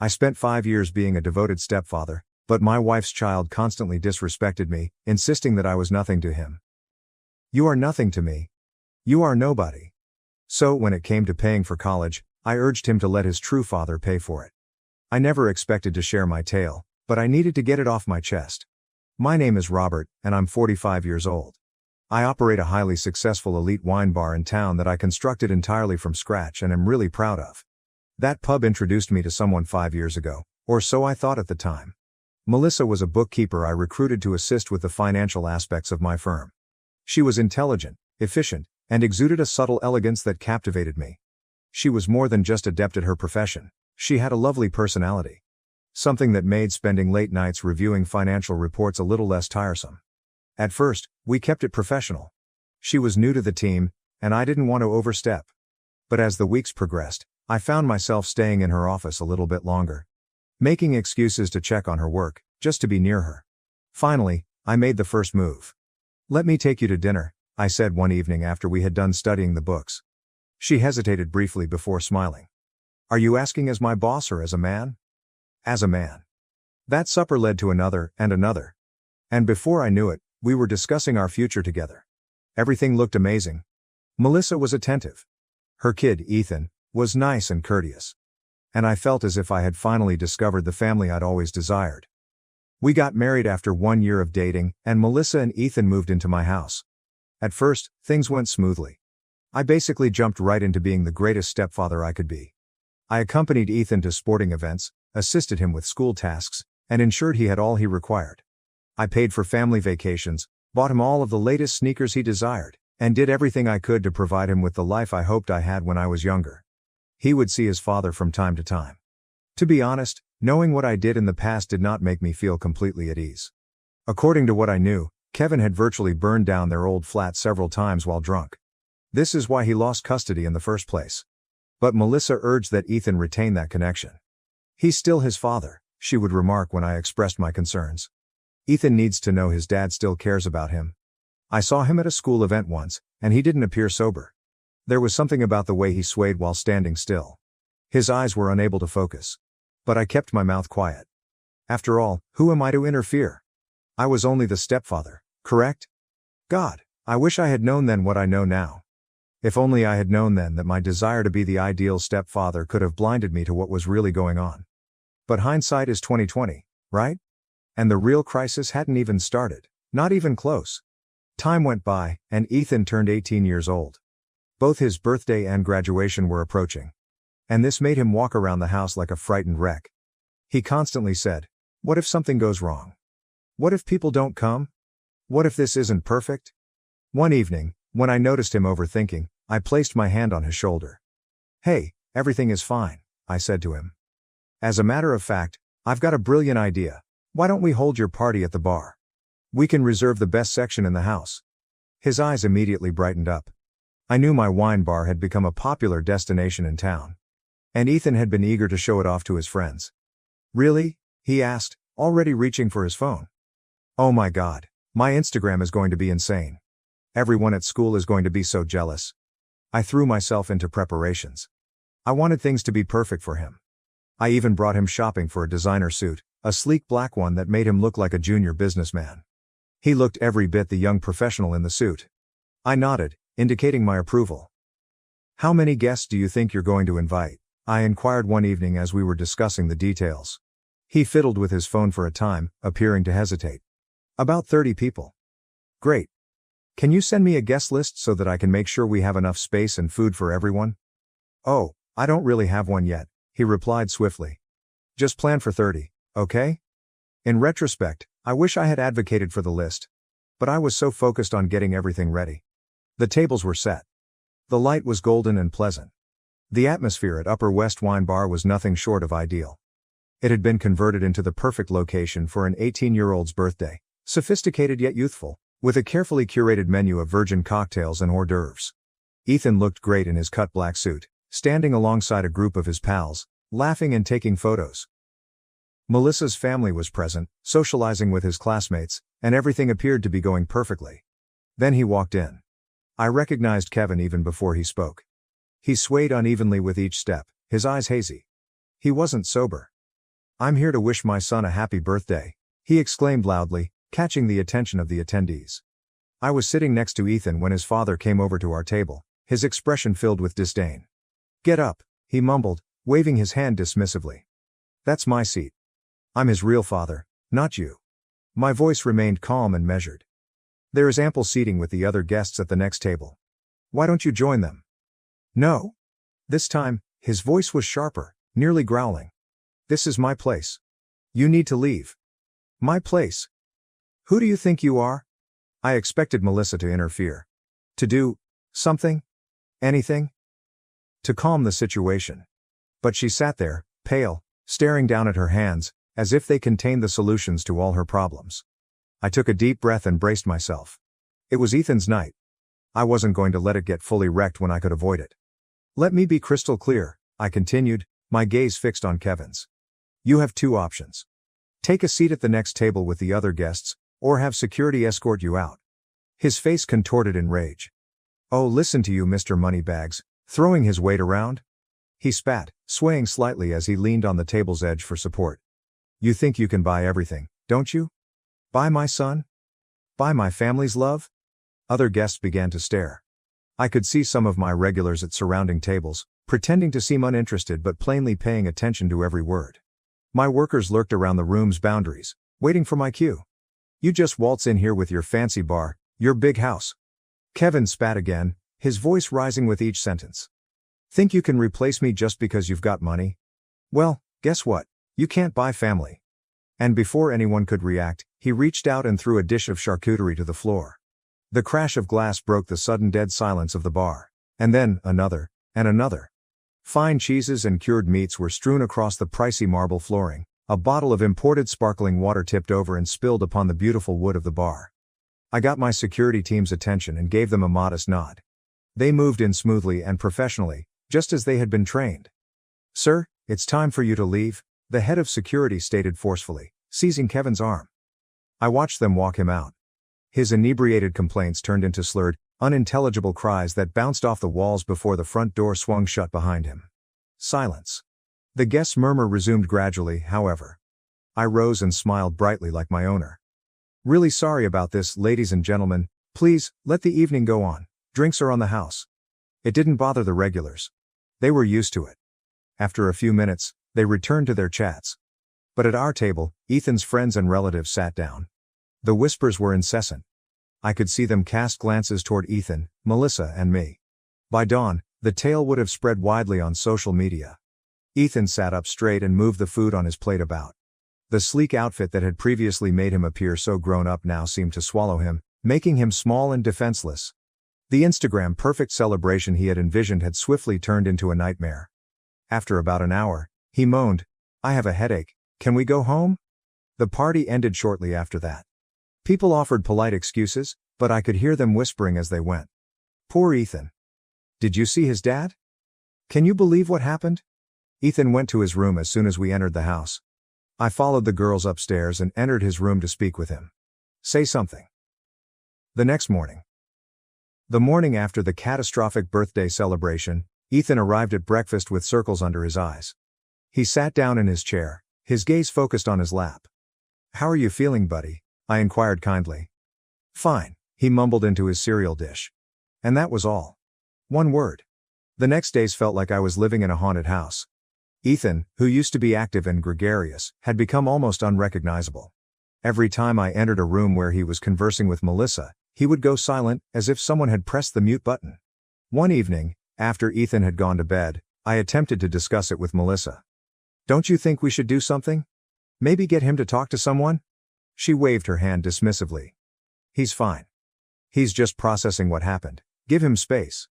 I spent 5 years being a devoted stepfather, but my wife's child constantly disrespected me, insisting that I was nothing to him. You are nothing to me. You are nobody. So, when it came to paying for college, I urged him to let his true father pay for it. I never expected to share my tale, but I needed to get it off my chest. My name is Robert, and I'm 45 years old. I operate a highly successful elite wine bar in town that I constructed entirely from scratch and am really proud of. That pub introduced me to someone 5 years ago, or so I thought at the time. Melissa was a bookkeeper I recruited to assist with the financial aspects of my firm. She was intelligent, efficient, and exuded a subtle elegance that captivated me. She was more than just adept at her profession, she had a lovely personality. Something that made spending late nights reviewing financial reports a little less tiresome. At first, we kept it professional. She was new to the team, and I didn't want to overstep. But as the weeks progressed, I found myself staying in her office a little bit longer. Making excuses to check on her work, just to be near her. Finally, I made the first move. "Let me take you to dinner," I said one evening after we had done studying the books. She hesitated briefly before smiling. "Are you asking as my boss or as a man?" "As a man." That supper led to another, and another. And before I knew it, we were discussing our future together. Everything looked amazing. Melissa was attentive. Her kid, Ethan, was nice and courteous. And I felt as if I had finally discovered the family I'd always desired. We got married after 1 year of dating, and Melissa and Ethan moved into my house. At first, things went smoothly. I basically jumped right into being the greatest stepfather I could be. I accompanied Ethan to sporting events, assisted him with school tasks, and ensured he had all he required. I paid for family vacations, bought him all of the latest sneakers he desired, and did everything I could to provide him with the life I hoped I had when I was younger. He would see his father from time to time. To be honest, knowing what I did in the past did not make me feel completely at ease. According to what I knew, Kevin had virtually burned down their old flat several times while drunk. This is why he lost custody in the first place. But Melissa urged that Ethan retain that connection. "He's still his father," she would remark when I expressed my concerns. "Ethan needs to know his dad still cares about him." I saw him at a school event once, and he didn't appear sober. There was something about the way he swayed while standing still. His eyes were unable to focus. But I kept my mouth quiet. After all, who am I to interfere? I was only the stepfather, correct? God, I wish I had known then what I know now. If only I had known then that my desire to be the ideal stepfather could have blinded me to what was really going on. But hindsight is 20/20, right? And the real crisis hadn't even started, not even close. Time went by, and Ethan turned 18 years old. Both his birthday and graduation were approaching. And this made him walk around the house like a frightened wreck. He constantly said, "What if something goes wrong? What if people don't come? What if this isn't perfect?" One evening, when I noticed him overthinking, I placed my hand on his shoulder. "Hey, everything is fine," I said to him. "As a matter of fact, I've got a brilliant idea. Why don't we hold your party at the bar? We can reserve the best section in the house." His eyes immediately brightened up. I knew my wine bar had become a popular destination in town. And Ethan had been eager to show it off to his friends. "Really?" he asked, already reaching for his phone. "Oh my God, my Instagram is going to be insane. Everyone at school is going to be so jealous." I threw myself into preparations. I wanted things to be perfect for him. I even brought him shopping for a designer suit, a sleek black one that made him look like a junior businessman. He looked every bit the young professional in the suit. I nodded, indicating my approval. "How many guests do you think you're going to invite?" I inquired one evening as we were discussing the details. He fiddled with his phone for a time, appearing to hesitate. "About 30 people." "Great. Can you send me a guest list so that I can make sure we have enough space and food for everyone?" "Oh, I don't really have one yet," he replied swiftly. "Just plan for 30, okay?" In retrospect, I wish I had advocated for the list. But I was so focused on getting everything ready. The tables were set. The light was golden and pleasant. The atmosphere at Upper West Wine Bar was nothing short of ideal. It had been converted into the perfect location for an 18-year-old's birthday, sophisticated yet youthful, with a carefully curated menu of virgin cocktails and hors d'oeuvres. Ethan looked great in his cut black suit, standing alongside a group of his pals, laughing and taking photos. Melissa's family was present, socializing with his classmates, and everything appeared to be going perfectly. Then he walked in. I recognized Kevin even before he spoke. He swayed unevenly with each step, his eyes hazy. He wasn't sober. I'm here to wish my son a happy birthday, he exclaimed loudly, catching the attention of the attendees. I was sitting next to Ethan when his father came over to our table, his expression filled with disdain. Get up, he mumbled, waving his hand dismissively. That's my seat. I'm his real father, not you. My voice remained calm and measured. There is ample seating with the other guests at the next table. Why don't you join them? No. This time, his voice was sharper, nearly growling. This is my place. You need to leave. My place? Who do you think you are? I expected Melissa to interfere. To do something? Anything? To calm the situation. But she sat there, pale, staring down at her hands, as if they contained the solutions to all her problems. I took a deep breath and braced myself. It was Ethan's night. I wasn't going to let it get fully wrecked when I could avoid it. Let me be crystal clear, I continued, my gaze fixed on Kevin's. You have two options. Take a seat at the next table with the other guests, or have security escort you out. His face contorted in rage. Oh, listen to you, Mr. Moneybags, throwing his weight around. He spat, swaying slightly as he leaned on the table's edge for support. You think you can buy everything, don't you? Buy my son? Buy my family's love? Other guests began to stare. I could see some of my regulars at surrounding tables, pretending to seem uninterested but plainly paying attention to every word. My workers lurked around the room's boundaries, waiting for my cue. You just waltz in here with your fancy bar, your big house. Kevin spat again, his voice rising with each sentence. Think you can replace me just because you've got money? Well, guess what? You can't buy family. And before anyone could react, he reached out and threw a dish of charcuterie to the floor. The crash of glass broke the sudden dead silence of the bar. And then, another, and another. Fine cheeses and cured meats were strewn across the pricey marble flooring, a bottle of imported sparkling water tipped over and spilled upon the beautiful wood of the bar. I got my security team's attention and gave them a modest nod. They moved in smoothly and professionally, just as they had been trained. Sir, it's time for you to leave, the head of security stated forcefully, seizing Kevin's arm. I watched them walk him out. His inebriated complaints turned into slurred, unintelligible cries that bounced off the walls before the front door swung shut behind him. Silence. The guest's murmur resumed gradually, however. I rose and smiled brightly like my owner. Really sorry about this, ladies and gentlemen. Please, let the evening go on. Drinks are on the house. It didn't bother the regulars. They were used to it. After a few minutes, they returned to their chats. But at our table, Ethan's friends and relatives sat down. The whispers were incessant. I could see them cast glances toward Ethan, Melissa, and me. By dawn, the tale would have spread widely on social media. Ethan sat up straight and moved the food on his plate about. The sleek outfit that had previously made him appear so grown up now seemed to swallow him, making him small and defenseless. The Instagram-perfect celebration he had envisioned had swiftly turned into a nightmare. After about an hour, he moaned, I have a headache, can we go home? The party ended shortly after that. People offered polite excuses, but I could hear them whispering as they went. Poor Ethan. Did you see his dad? Can you believe what happened? Ethan went to his room as soon as we entered the house. I followed the girls upstairs and entered his room to speak with him. Say something. The next morning. The morning after the catastrophic birthday celebration, Ethan arrived at breakfast with circles under his eyes. He sat down in his chair, his gaze focused on his lap. How are you feeling, buddy? I inquired kindly. Fine, he mumbled into his cereal dish. And that was all. One word. The next days felt like I was living in a haunted house. Ethan, who used to be active and gregarious, had become almost unrecognizable. Every time I entered a room where he was conversing with Melissa, he would go silent, as if someone had pressed the mute button. One evening, after Ethan had gone to bed, I attempted to discuss it with Melissa. Don't you think we should do something? Maybe get him to talk to someone? She waved her hand dismissively. He's fine. He's just processing what happened. Give him space.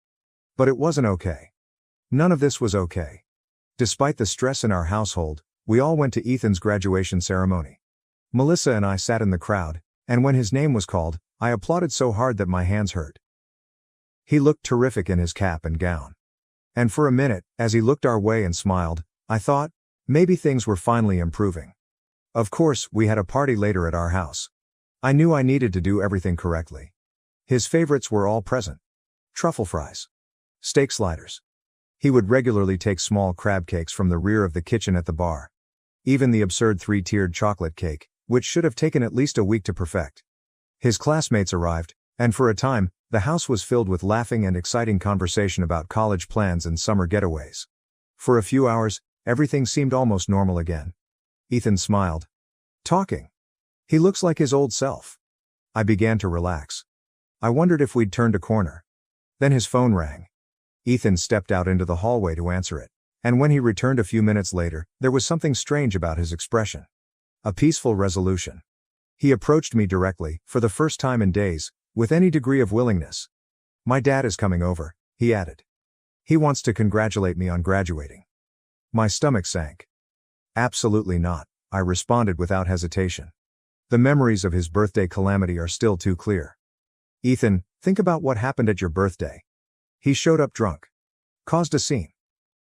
But it wasn't okay. None of this was okay. Despite the stress in our household, we all went to Ethan's graduation ceremony. Melissa and I sat in the crowd, and when his name was called, I applauded so hard that my hands hurt. He looked terrific in his cap and gown. And for a minute, as he looked our way and smiled, I thought, maybe things were finally improving. Of course, we had a party later at our house. I knew I needed to do everything correctly. His favorites were all present. Truffle fries. Steak sliders. He would regularly take small crab cakes from the rear of the kitchen at the bar. Even the absurd 3-tiered chocolate cake, which should have taken at least a week to perfect. His classmates arrived, and for a time, the house was filled with laughing and exciting conversation about college plans and summer getaways. For a few hours, everything seemed almost normal again. Ethan smiled. Talking. He looks like his old self. I began to relax. I wondered if we'd turned a corner. Then his phone rang. Ethan stepped out into the hallway to answer it, and when he returned a few minutes later, there was something strange about his expression. A peaceful resolution. He approached me directly, for the first time in days, with any degree of willingness. My dad is coming over, he added. He wants to congratulate me on graduating. My stomach sank. Absolutely not, I responded without hesitation. The memories of his birthday calamity are still too clear. Ethan, think about what happened at your birthday. He showed up drunk. Caused a scene.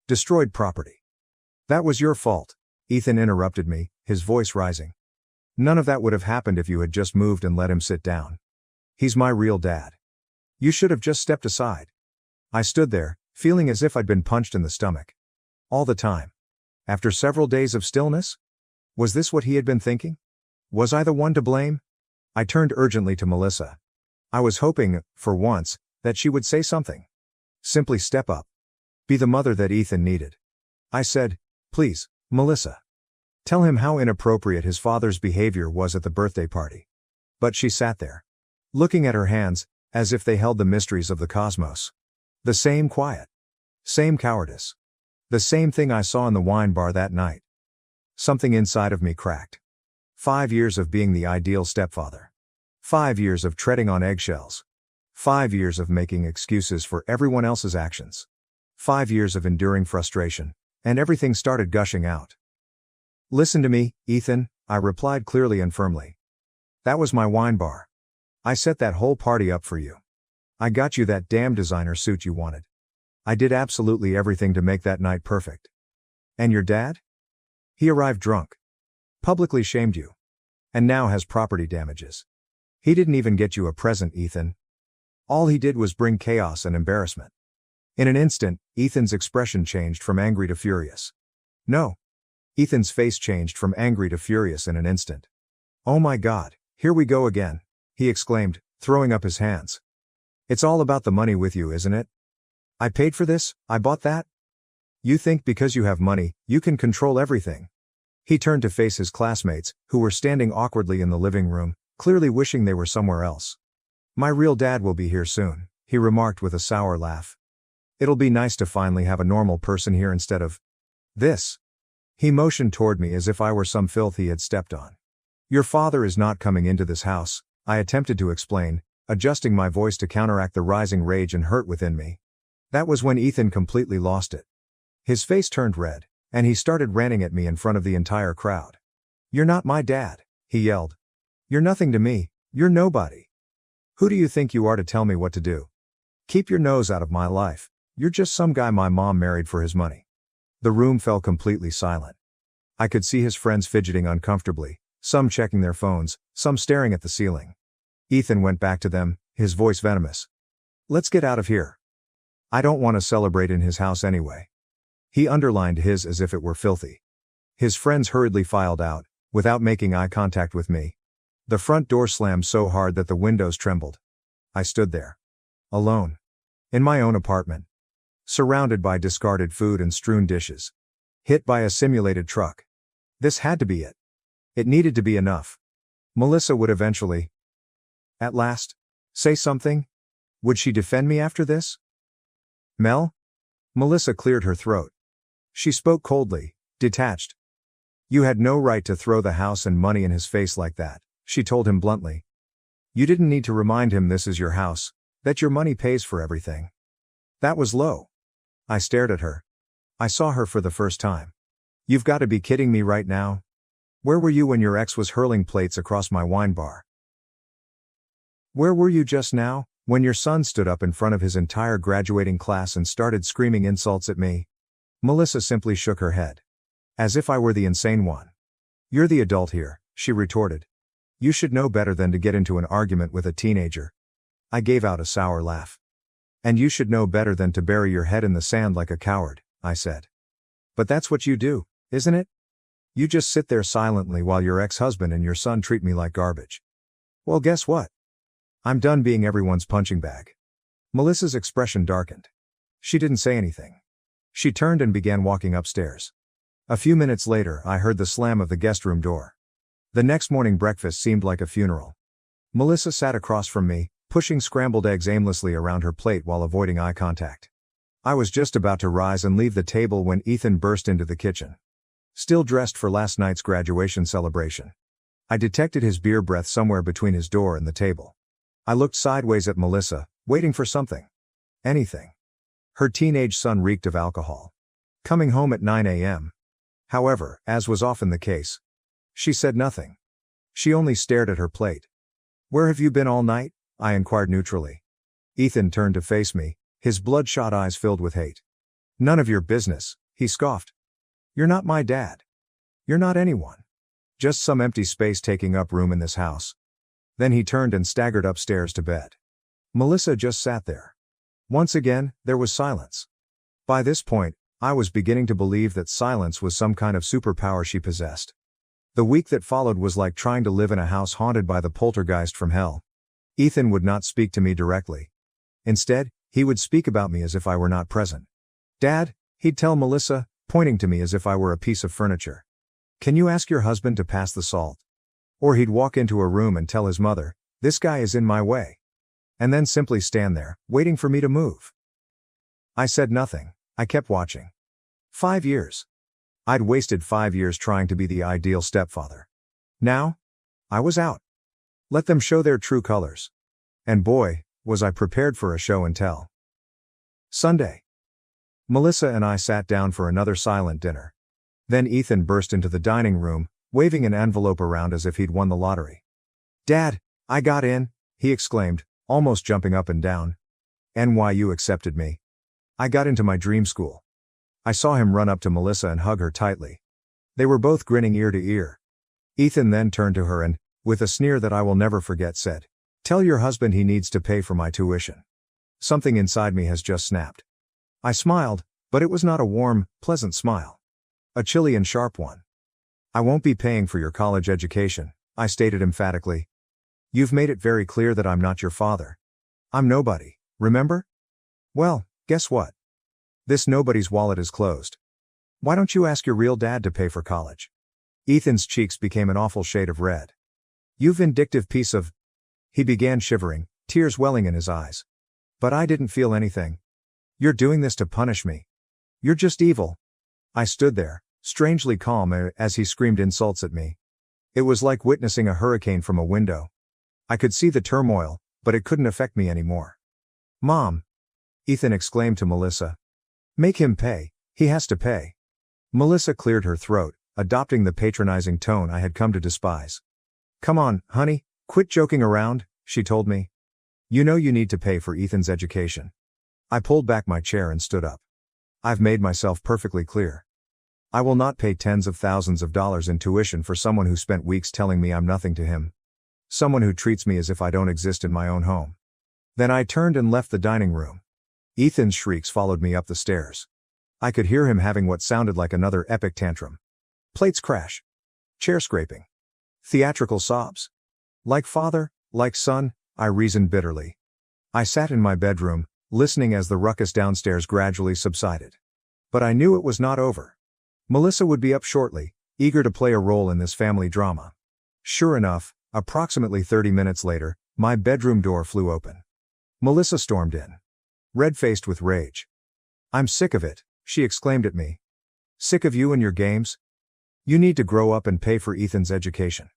Destroyed property. That was your fault, Ethan interrupted me, his voice rising. None of that would have happened if you had just moved and let him sit down. He's my real dad. You should have just stepped aside. I stood there, feeling as if I'd been punched in the stomach. All the time. After several days of stillness? Was this what he had been thinking? Was I the one to blame? I turned urgently to Melissa. I was hoping, for once, that she would say something. Simply step up. Be the mother that Ethan needed. I said, please, Melissa. Tell him how inappropriate his father's behavior was at the birthday party. But she sat there, looking at her hands, as if they held the mysteries of the cosmos. The same quiet. Same cowardice. The same thing I saw in the wine bar that night. Something inside of me cracked. 5 years of being the ideal stepfather. 5 years of treading on eggshells. 5 years of making excuses for everyone else's actions. 5 years of enduring frustration, and everything started gushing out. Listen to me, Ethan, I replied clearly and firmly. That was my wine bar. I set that whole party up for you. I got you that damn designer suit you wanted. I did absolutely everything to make that night perfect. And your dad? He arrived drunk. Publicly shamed you. And now has property damages. He didn't even get you a present, Ethan. All he did was bring chaos and embarrassment. In an instant, Ethan's expression changed from angry to furious. No. Ethan's face changed from angry to furious in an instant. Oh my God, here we go again, he exclaimed, throwing up his hands. It's all about the money with you, isn't it? I paid for this, I bought that? You think because you have money, you can control everything. He turned to face his classmates, who were standing awkwardly in the living room, clearly wishing they were somewhere else. My real dad will be here soon, he remarked with a sour laugh. It'll be nice to finally have a normal person here instead of this. He motioned toward me as if I were some filth he had stepped on. Your father is not coming into this house, I attempted to explain, adjusting my voice to counteract the rising rage and hurt within me. That was when Ethan completely lost it. His face turned red, and he started ranting at me in front of the entire crowd. You're not my dad, he yelled. You're nothing to me, you're nobody. Who do you think you are to tell me what to do? Keep your nose out of my life, you're just some guy my mom married for his money. The room fell completely silent. I could see his friends fidgeting uncomfortably, some checking their phones, some staring at the ceiling. Ethan went back to them, his voice venomous. Let's get out of here. I don't want to celebrate in his house anyway. He underlined his as if it were filthy. His friends hurriedly filed out, without making eye contact with me. The front door slammed so hard that the windows trembled. I stood there. Alone. In my own apartment. Surrounded by discarded food and strewn dishes. Hit by a simulated truck. This had to be it. It needed to be enough. Melissa would eventually, at last, say something? Would she defend me after this? Mel? Melissa cleared her throat. She spoke coldly, detached. You had no right to throw the house and money in his face like that, she told him bluntly. You didn't need to remind him this is your house, that your money pays for everything. That was low. I stared at her. I saw her for the first time. You've got to be kidding me right now. Where were you when your ex was hurling plates across my wine bar? Where were you just now, when your son stood up in front of his entire graduating class and started screaming insults at me? Melissa simply shook her head. As if I were the insane one. You're the adult here, she retorted. You should know better than to get into an argument with a teenager. I gave out a sour laugh. And you should know better than to bury your head in the sand like a coward, I said. But that's what you do, isn't it? You just sit there silently while your ex-husband and your son treat me like garbage. Well, guess what? I'm done being everyone's punching bag. Melissa's expression darkened. She didn't say anything. She turned and began walking upstairs. A few minutes later, I heard the slam of the guest room door. The next morning breakfast seemed like a funeral. Melissa sat across from me, pushing scrambled eggs aimlessly around her plate while avoiding eye contact. I was just about to rise and leave the table when Ethan burst into the kitchen. Still dressed for last night's graduation celebration. I detected his beer breath somewhere between his door and the table. I looked sideways at Melissa, waiting for something. Anything. Her teenage son reeked of alcohol. Coming home at 9 a.m. However, as was often the case, she said nothing. She only stared at her plate. "Where have you been all night?" I inquired neutrally. Ethan turned to face me, his bloodshot eyes filled with hate. "None of your business," he scoffed. "You're not my dad. You're not anyone. Just some empty space taking up room in this house." Then he turned and staggered upstairs to bed. Melissa just sat there. Once again, there was silence. By this point, I was beginning to believe that silence was some kind of superpower she possessed. The week that followed was like trying to live in a house haunted by the poltergeist from hell. Ethan would not speak to me directly. Instead, he would speak about me as if I were not present. "Dad," he'd tell Melissa, pointing to me as if I were a piece of furniture. "Can you ask your husband to pass the salt?" Or he'd walk into a room and tell his mother, "This guy is in my way." And then simply stand there, waiting for me to move. I said nothing. I kept watching. 5 years. I'd wasted 5 years trying to be the ideal stepfather. Now, I was out. Let them show their true colors. And boy, was I prepared for a show and tell. Sunday. Melissa and I sat down for another silent dinner. Then Ethan burst into the dining room, waving an envelope around as if he'd won the lottery. "Dad, I got in," he exclaimed, almost jumping up and down. "NYU accepted me. I got into my dream school." I saw him run up to Melissa and hug her tightly. They were both grinning ear to ear. Ethan then turned to her and, with a sneer that I will never forget, said, "Tell your husband he needs to pay for my tuition." Something inside me has just snapped. I smiled, but it was not a warm, pleasant smile. A chilly and sharp one. "I won't be paying for your college education," I stated emphatically. "You've made it very clear that I'm not your father. I'm nobody, remember? Well, guess what? This nobody's wallet is closed. Why don't you ask your real dad to pay for college?" Ethan's cheeks became an awful shade of red. "You vindictive piece of..." He began shivering, tears welling in his eyes. But I didn't feel anything. "You're doing this to punish me. You're just evil." I stood there, strangely calm as he screamed insults at me. It was like witnessing a hurricane from a window. I could see the turmoil, but it couldn't affect me anymore. "Mom!" Ethan exclaimed to Melissa. "Make him pay, he has to pay." Melissa cleared her throat, adopting the patronizing tone I had come to despise. "Come on, honey, quit joking around," she told me. "You know you need to pay for Ethan's education." I pulled back my chair and stood up. I've made myself perfectly clear. I will not pay tens of thousands of dollars in tuition for someone who spent weeks telling me I'm nothing to him. Someone who treats me as if I don't exist in my own home. Then I turned and left the dining room. Ethan's shrieks followed me up the stairs. I could hear him having what sounded like another epic tantrum. Plates crash. Chair scraping. Theatrical sobs. Like father, like son, I reasoned bitterly. I sat in my bedroom, listening as the ruckus downstairs gradually subsided. But I knew it was not over. Melissa would be up shortly, eager to play a role in this family drama. Sure enough, approximately 30 minutes later, my bedroom door flew open. Melissa stormed in. Red-faced with rage. "I'm sick of it," she exclaimed at me. "Sick of you and your games? You need to grow up and pay for Ethan's education."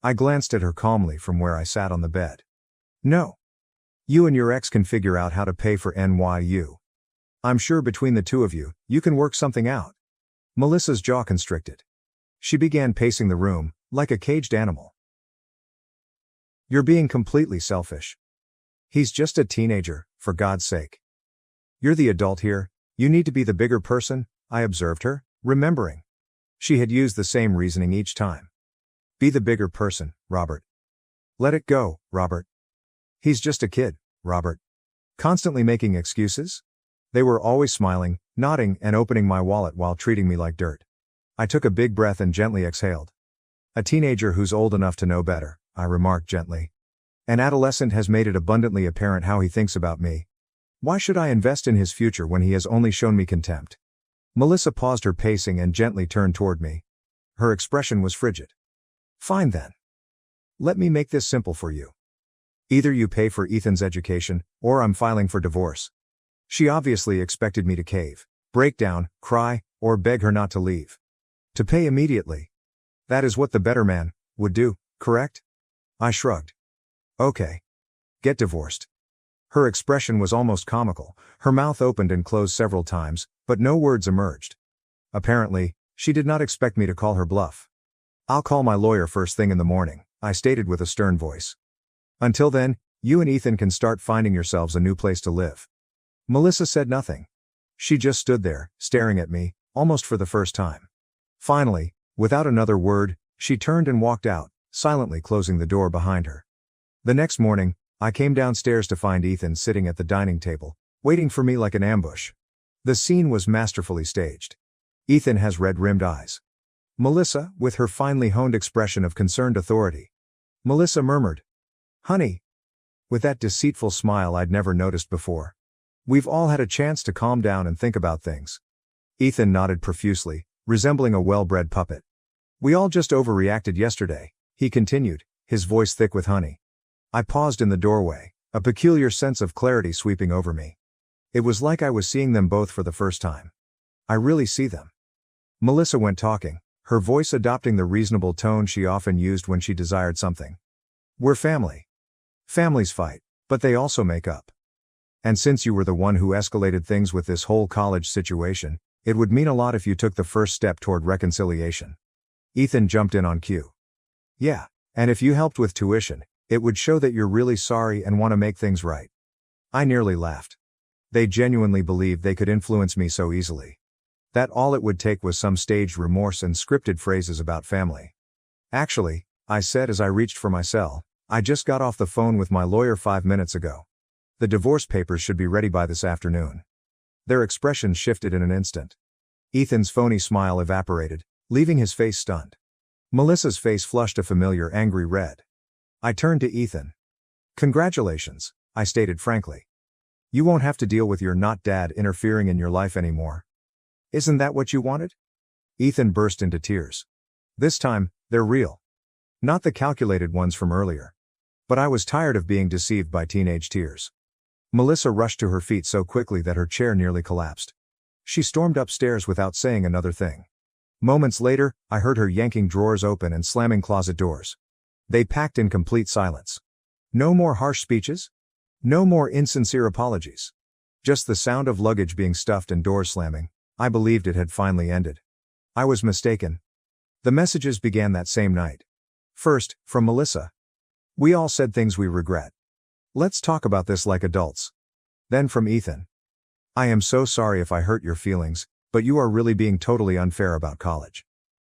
I glanced at her calmly from where I sat on the bed. "No. You and your ex can figure out how to pay for NYU. I'm sure between the two of you, you can work something out." Melissa's jaw constricted. She began pacing the room, like a caged animal. "You're being completely selfish. He's just a teenager, for God's sake. You're the adult here, you need to be the bigger person," I observed her, remembering. She had used the same reasoning each time. "Be the bigger person, Robert. Let it go, Robert. He's just a kid, Robert." Constantly making excuses? They were always smiling, nodding, and opening my wallet while treating me like dirt. I took a big breath and gently exhaled. A teenager who's old enough to know better, I remarked gently. An adolescent has made it abundantly apparent how he thinks about me. Why should I invest in his future when he has only shown me contempt? Melissa paused her pacing and gently turned toward me. Her expression was frigid. Fine then. Let me make this simple for you. Either you pay for Ethan's education, or I'm filing for divorce. She obviously expected me to cave, break down, cry, or beg her not to leave. To pay immediately. That is what the better man would do, correct? I shrugged. Okay. Get divorced. Her expression was almost comical, her mouth opened and closed several times, but no words emerged. Apparently, she did not expect me to call her bluff. I'll call my lawyer first thing in the morning, I stated with a stern voice. Until then, you and Ethan can start finding yourselves a new place to live. Melissa said nothing. She just stood there, staring at me, almost for the first time. Finally, without another word, she turned and walked out, silently closing the door behind her. The next morning, I came downstairs to find Ethan sitting at the dining table, waiting for me like an ambush. The scene was masterfully staged. Ethan has red-rimmed eyes. Melissa, with her finely honed expression of concerned authority. Melissa murmured, "Honey." With that deceitful smile I'd never noticed before. We've all had a chance to calm down and think about things. Ethan nodded profusely, resembling a well-bred puppet. We all just overreacted yesterday, he continued, his voice thick with honey. I paused in the doorway, a peculiar sense of clarity sweeping over me. It was like I was seeing them both for the first time. I really see them. Melissa went talking, her voice adopting the reasonable tone she often used when she desired something. We're family. Families fight, but they also make up. And since you were the one who escalated things with this whole college situation, it would mean a lot if you took the first step toward reconciliation. Ethan jumped in on cue. Yeah, and if you helped with tuition, it would show that you're really sorry and want to make things right. I nearly laughed. They genuinely believed they could influence me so easily. That all it would take was some staged remorse and scripted phrases about family. Actually, I said as I reached for my cell, I just got off the phone with my lawyer 5 minutes ago. The divorce papers should be ready by this afternoon. Their expressions shifted in an instant. Ethan's phony smile evaporated, leaving his face stunned. Melissa's face flushed a familiar angry red. I turned to Ethan. Congratulations, I stated frankly. You won't have to deal with your not dad interfering in your life anymore. Isn't that what you wanted? Ethan burst into tears. This time, they're real. Not the calculated ones from earlier. But I was tired of being deceived by teenage tears. Melissa rushed to her feet so quickly that her chair nearly collapsed. She stormed upstairs without saying another thing. Moments later, I heard her yanking drawers open and slamming closet doors. They packed in complete silence. No more harsh speeches? No more insincere apologies. Just the sound of luggage being stuffed and doors slamming. I believed it had finally ended. I was mistaken. The messages began that same night. First, from Melissa. We all said things we regret. Let's talk about this like adults. Then from Ethan. I am so sorry if I hurt your feelings, but you are really being totally unfair about college.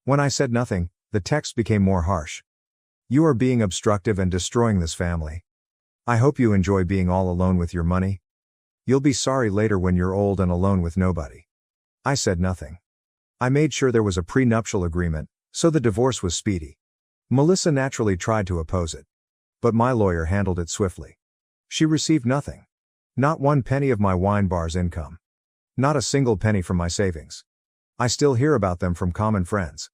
When I said nothing, the text became more harsh. You are being obstructive and destroying this family. I hope you enjoy being all alone with your money. You'll be sorry later when you're old and alone with nobody. I said nothing. I made sure there was a prenuptial agreement, so the divorce was speedy. Melissa naturally tried to oppose it. But my lawyer handled it swiftly. She received nothing. Not 1 penny of my wine bar's income. Not a single penny from my savings. I still hear about them from common friends.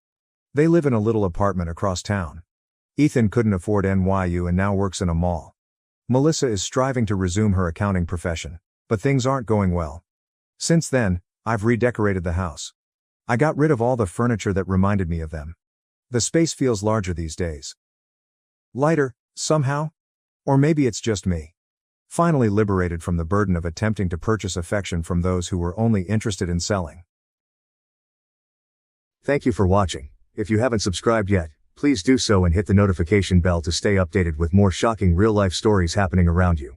They live in a little apartment across town. Ethan couldn't afford NYU and now works in a mall. Melissa is striving to resume her accounting profession, but things aren't going well. Since then, I've redecorated the house. I got rid of all the furniture that reminded me of them. The space feels larger these days. Lighter, somehow? Or maybe it's just me. Finally liberated from the burden of attempting to purchase affection from those who were only interested in selling. Thank you for watching. If you haven't subscribed yet, please do so and hit the notification bell to stay updated with more shocking real-life stories happening around you.